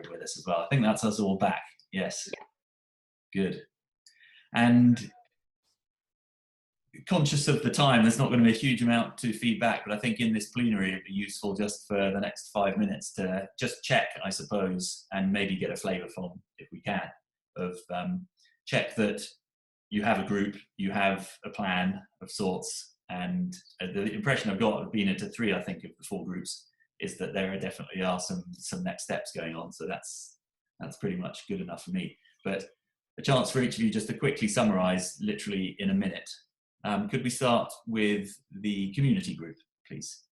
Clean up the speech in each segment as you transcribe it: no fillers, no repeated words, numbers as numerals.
Ingrid with us as well. I think that's us all back. Yes. Good. And conscious of the time, there's not going to be a huge amount to feedback, but I think in this plenary it'd be useful just for the next 5 minutes to just check, I suppose, and maybe get a flavour from, if we can, of check that you have a group, you have a plan of sorts, and the impression I've got of being into 3, I think, of the 4 groups is that there definitely are some next steps going on. So that's pretty much good enough for me. But a chance for each of you just to quickly summarise, literally in a minute. Could we start with the community group, please?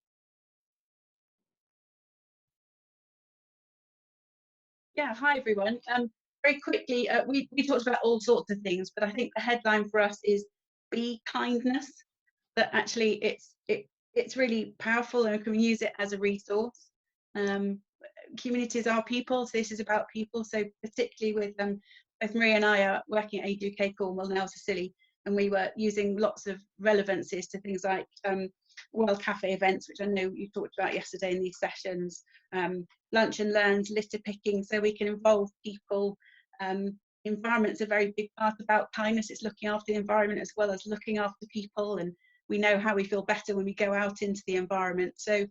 Yeah, hi everyone. Very quickly, we talked about all sorts of things, but I think the headline for us is be kindness. That actually it's really powerful and we can use it as a resource. Communities are people, so this is about people. So particularly with both Maria and I are working at Age UK Cornwall, now Cecily, and we were using lots of relevancies to things like World Cafe events, which I know you talked about yesterday in these sessions, lunch and learns, litter picking, so we can involve people. Environment's a very big part about kindness. It's looking after the environment as well as looking after people, and we know how we feel better when we go out into the environment. So,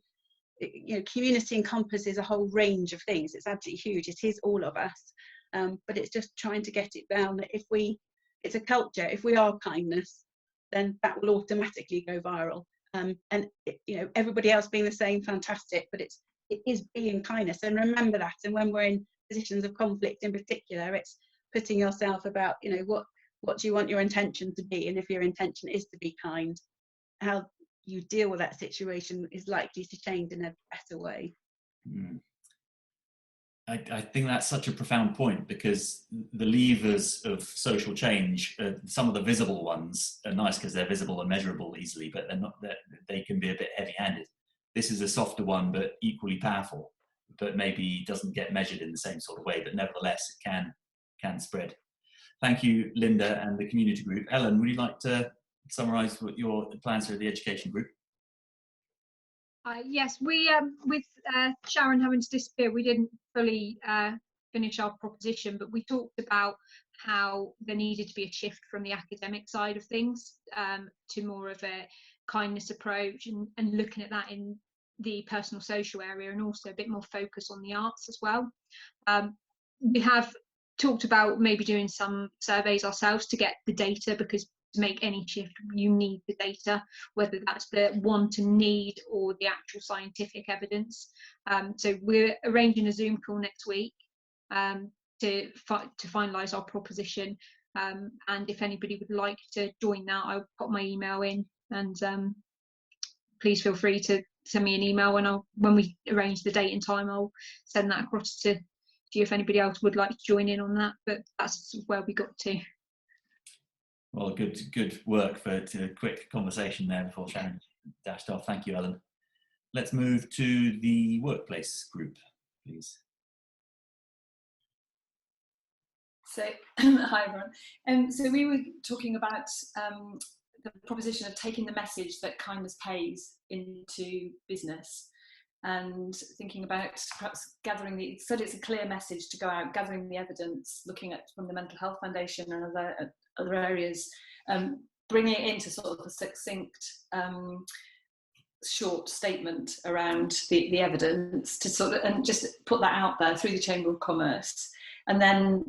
you know, community encompasses a whole range of things. It's absolutely huge. It is all of us, but it's just trying to get it down that it's a culture. If we are kindness, then that will automatically go viral. And you know, everybody else being the same, fantastic. But it is being kindness, and remember that. And when we're in positions of conflict, in particular, it's putting yourself about, you know, what do you want your intention to be, and if your intention is to be kind, how you deal with that situation is likely to change in a better way. I think that's such a profound point, because the levers of social change, some of the visible ones are nice because they're visible and measurable easily, but they're not. They can be a bit heavy-handed. This is a softer one, but equally powerful, but maybe doesn't get measured in the same sort of way, but nevertheless it can spread. Thank you, Linda, and the community group. Ellen, would you like to summarise what your plans for the education group? Yes, we with Sharon having to disappear, we didn't fully finish our proposition, but we talked about how there needed to be a shift from the academic side of things to more of a kindness approach, and looking at that in the personal social area, and also a bit more focus on the arts as well. We have talked about maybe doing some surveys ourselves to get the data, because to make any shift you need the data, whether that's the want and need or the actual scientific evidence. So we're arranging a Zoom call next week to finalise our proposition, and if anybody would like to join that, I'll put my email in, and please feel free to send me an email when we arrange the date and time. I'll send that across to you if anybody else would like to join in on that, but that's where we got to. Well, good work for a quick conversation there before Sharon dashed off. Thank you, Ellen. Let's move to the workplace group, please. So, hi everyone. So we were talking about the proposition of taking the message that kindness pays into business, and thinking about perhaps gathering so it's a clear message to go out, gathering the evidence, looking at from the Mental Health Foundation and other areas, bringing it into sort of a succinct short statement around the evidence, to sort of, and just put that out there through the Chamber of Commerce, and then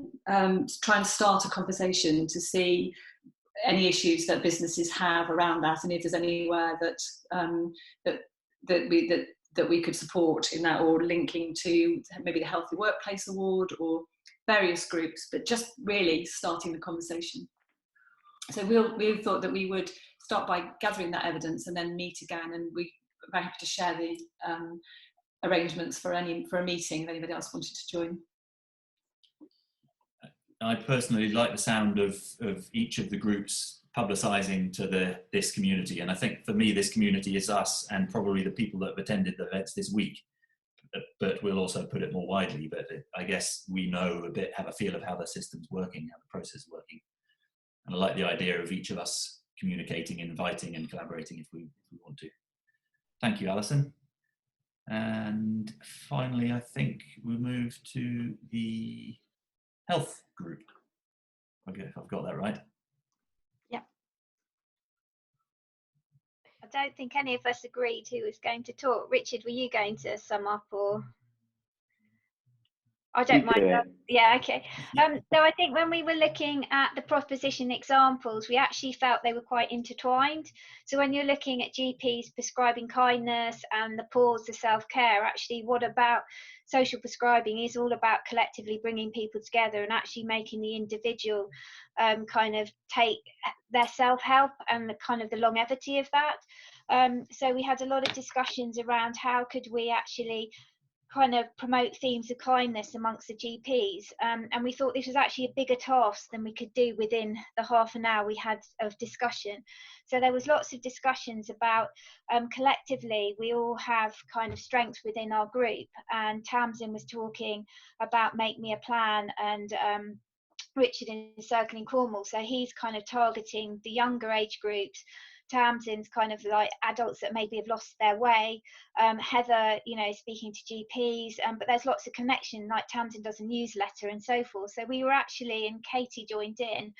try and start a conversation to see any issues that businesses have around that, and if there's anywhere that we could support in that, or linking to maybe the Healthy Workplace Award or various groups, but just really starting the conversation. So we thought that we would start by gathering that evidence and then meet again, and we're very happy to share the arrangements for a meeting if anybody else wanted to join. I personally like the sound of each of the groups publicising to this community, and I think for me this community is us and probably the people that have attended the events this week, but we'll also put it more widely. But I guess we know a bit, have a feel of how the system's working, how the process is working, and I like the idea of each of us communicating, inviting and collaborating if we want to. Thank you, Alison. And finally, I think we move to the health group. Okay, if I've got that right. I don't think any of us agreed who was going to talk. Richard, were you going to sum up, or? I don't mind. Yeah, okay. So I think when we were looking at the proposition examples, we actually felt they were quite intertwined. So when you're looking at GPs prescribing kindness and the pause to self-care, actually what about social prescribing is all about collectively bringing people together and actually making the individual kind of take their self-help and the kind of the longevity of that. So we had a lot of discussions around how could we actually kind of promote themes of kindness amongst the GPs, and we thought this was actually a bigger task than we could do within the half an hour we had of discussion. So there was lots of discussions about collectively we all have kind of strengths within our group, and Tamsin was talking about make me a plan, and Richard in Circling Cornwall, so he's kind of targeting the younger age groups. Tamsin's kind of like adults that maybe have lost their way. Heather, you know, speaking to GPs, but there's lots of connection, like Tamsin does a newsletter and so forth. So we were actually, and Katie joined in,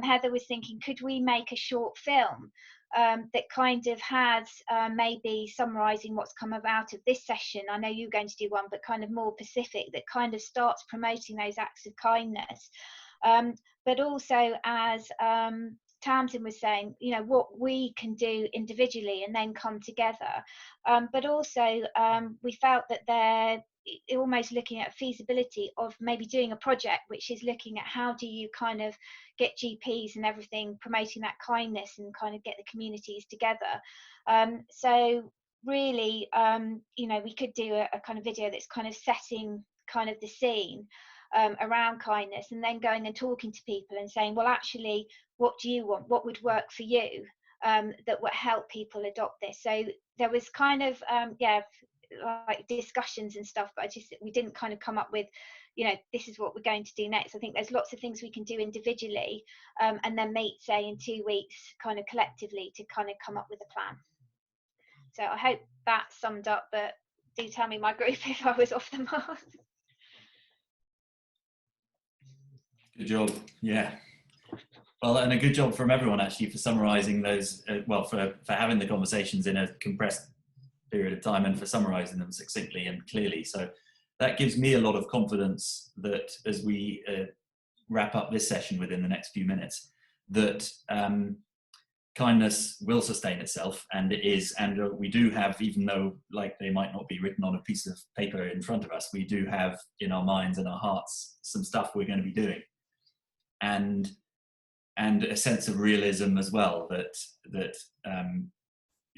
Heather was thinking, could we make a short film that kind of has maybe summarising what's come out of this session? I know you're going to do one, but kind of more specific, that kind of starts promoting those acts of kindness. But also, as Tamsin was saying, you know, what we can do individually and then come together. But also, we felt that they're almost looking at feasibility of maybe doing a project which is looking at how do you kind of get GPs and everything promoting that kindness and kind of get the communities together. So really, you know, we could do a kind of video that's kind of setting kind of the scene around kindness, and then going and talking to people and saying, well, actually, what do you want? What would work for you that would help people adopt this? So there was kind of, yeah, like discussions and stuff, but we didn't kind of come up with, you know, this is what we're going to do next. I think there's lots of things we can do individually, and then meet, say, in 2 weeks, kind of collectively to kind of come up with a plan. So I hope that summed up, but do tell me, my group, if I was off the mark. Good job. Yeah. Well, and a good job from everyone actually for summarising those. Well, for having the conversations in a compressed period of time and for summarising them succinctly and clearly. So that gives me a lot of confidence that as we wrap up this session within the next few minutes, that kindness will sustain itself, and it is. And we do have, even though like they might not be written on a piece of paper in front of us, we do have in our minds and our hearts some stuff we're going to be doing. And a sense of realism as well, that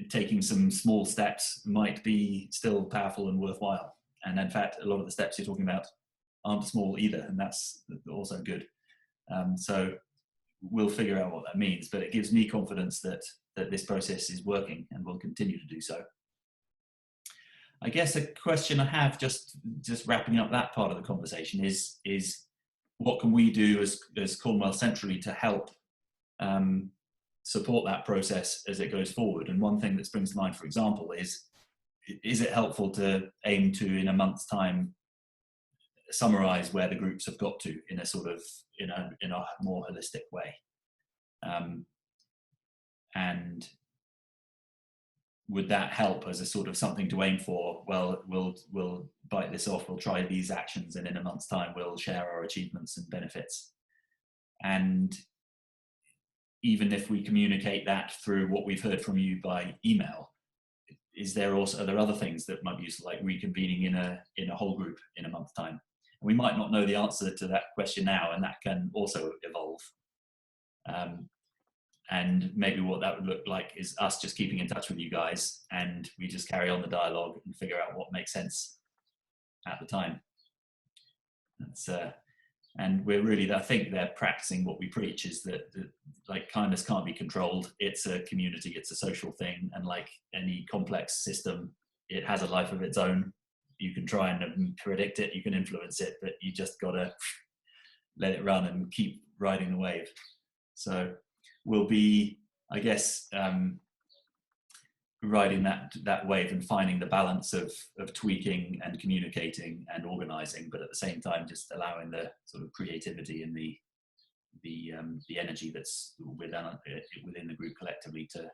taking some small steps might be still powerful and worthwhile. And in fact, a lot of the steps you're talking about aren't small either, and that's also good. So we'll figure out what that means, but it gives me confidence that this process is working and will continue to do so. I guess a question I have, just wrapping up that part of the conversation, is what can we do as Cornwall centrally to help support that process as it goes forward? And one thing that springs to mind, for example, is it helpful to aim to, in a month's time, summarize where the groups have got to in a sort of in a more holistic way? And would that help as a sort of something to aim for? Well, we'll bite this off, we'll try these actions, and in a month's time we'll share our achievements and benefits. And even if we communicate that through what we've heard from you by email, are there other things that might be useful, like reconvening in a whole group in a month's time? And we might not know the answer to that question now, and that can also evolve. And maybe what that would look like is us just keeping in touch with you guys, and we just carry on the dialogue and figure out what makes sense at the time. That's and we're really, I think they're practicing what we preach, is that like kindness can't be controlled. It's a community, it's a social thing, and like any complex system, it has a life of its own. You can try and predict it, you can influence it, but you just gotta let it run and keep riding the wave. So we'll be, I guess, riding that wave and finding the balance of tweaking and communicating and organizing, but at the same time just allowing the sort of creativity and the energy that's within the group collectively to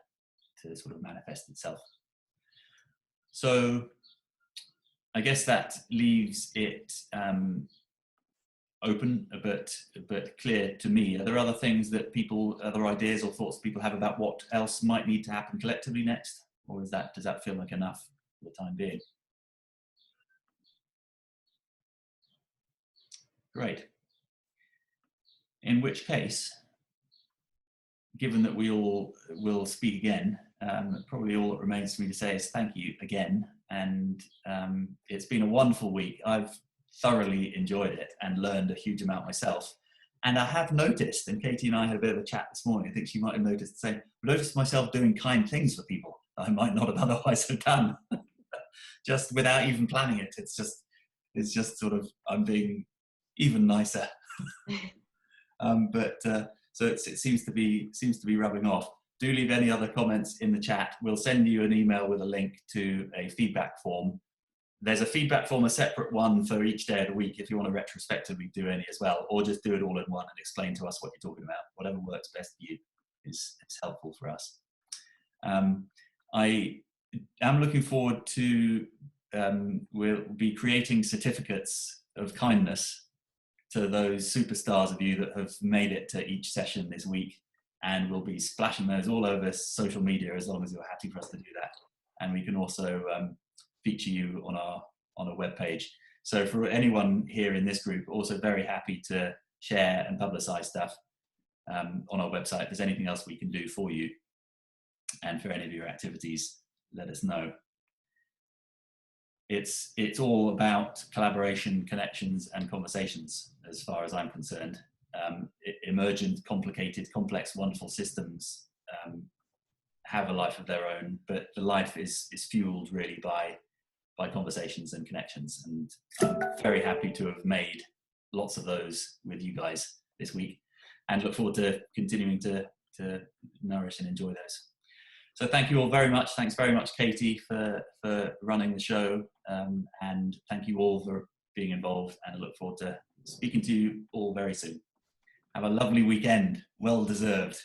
sort of manifest itself. So I guess that leaves it open but clear to me. Are there other things that other ideas or thoughts people have about what else might need to happen collectively next? Or does that feel like enough for the time being? Great. In which case, given that we all will speak again, probably all that remains for me to say is thank you again. And it's been a wonderful week. I've thoroughly enjoyed it and learned a huge amount myself. And I have noticed, and Katie and I had a bit of a chat this morning, I think she might have noticed the same, noticed myself doing kind things for people I might not have otherwise have done, just without even planning it. It's just sort of, I'm being even nicer. So it seems to be rubbing off. Do leave any other comments in the chat. We'll send you an email with a link to a feedback form. There's a feedback form, a separate one for each day of the week if you want to retrospectively do any as well, or just do it all in one and explain to us what you're talking about. Whatever works best for you is helpful for us. I am looking forward to, we'll be creating certificates of kindness to those superstars of you that have made it to each session this week, and we'll be splashing those all over social media as long as you're happy for us to do that. And we can also feature you on our webpage. So for anyone here in this group, also very happy to share and publicize stuff on our website. If there's anything else we can do for you, and for any of your activities, let us know. It's all about collaboration, connections, and conversations, as far as I'm concerned. Emergent, complicated, complex, wonderful systems have a life of their own, but the life is fueled really by conversations and connections. And I'm very happy to have made lots of those with you guys this week, and look forward to continuing to nourish and enjoy those. So thank you all very much. Thanks very much, Katie, for running the show. And thank you all for being involved, and I look forward to speaking to you all very soon. Have a lovely weekend. Well deserved.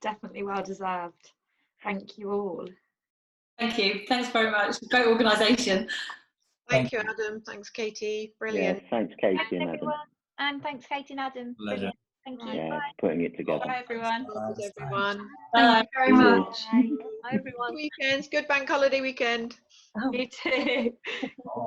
Definitely well deserved. Thank you all. Thank you. Thanks very much. Great organisation. Thank you, Adam. Thanks, Katie. Brilliant. Yeah, thanks, Katie Thanks, and Adam. everyone. And thanks, Katie and Adam. Pleasure. Brilliant. Thank you. Yeah, Bye. putting it together. Bye, everyone. Thanks, everyone. Thank you very much. Bye, everyone. Weekends. Good bank holiday weekend. You too. Oh.